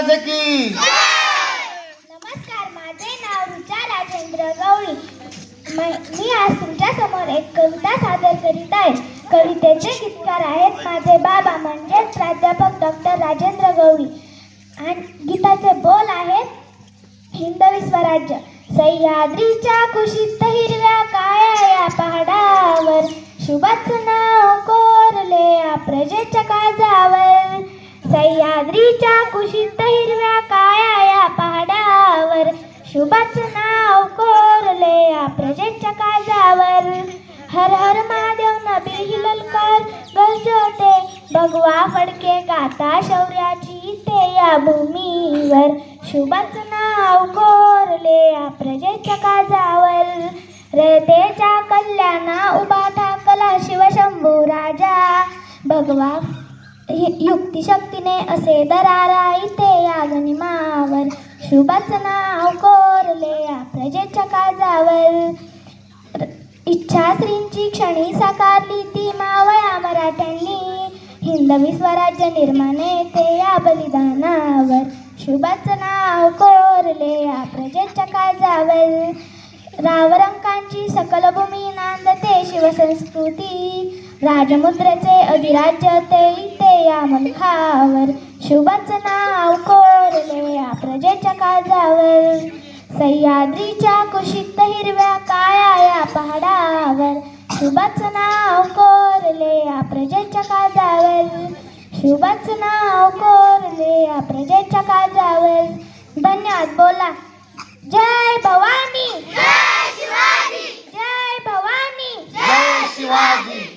महाराज की. नमस्कार, माझे नाव ऋचा राजेंद्र गवळी. मी आज तुमच्या समोर एक कविता सादर करीत आहे. कवितेचे गीतकार आहेत माझे बाबा म्हणजेच प्राध्यापक डॉक्टर राजेंद्र गवळी. आणि गीताचे बोल आहेत हिंदवी स्वराज्य. सह्याद्रीच्या कुशीत हिरव्या काळ्या या पहाडावर शुभाचं नाव कोरले या प्रजेच्या काळजावर. सह्याद्रीच्या कुशीत हिरव्या काळ्या या पहाडावर शुभाचं नाव कोरले या प्रजेच्या काळजावर. हर हर महादेव नबी हिललकर गरजते भगवा फडके गाता शौर्याची ते या भूमीवर. शुभाचं नाव कोरले या प्रजेच्या काळजावर. रयतेच्या कल्याणा उभा ठाकला शिवशंभू राजा. भगवा युक्तिशक्तीने असे दरारा इथे या गनिमावर. शुभाचं नाव कोरले या प्रजेच्या काळजावर. इच्छाश्रींची क्षणी साकारली ती मावळ्या मराठ्यांनी. हिंदवी स्वराज्य निर्माणे ते या बलिदानावर. शुभाचं नाव कोरले या प्रजेच्या काळजावर. रावरंकांची सकल भूमी नांदते शिवसंस्कृती. राजमुद्रेचे अधिराज्य ते इथे या मुलखावर. शुभाचं नाव कोरले या प्रजेच्या काळजावर. सह्याद्रीच्या कुशीत हिरव्या काळ्या या पहाडावर शुभाचं नाव कोरले या प्रजेच्या काळजावर. शुभाचं नाव कोरले या प्रजेच्या काळजावर. धन्यवाद. बोला जय भवानी, जय शिवाजी, जय भवानी, जय शिवाजी.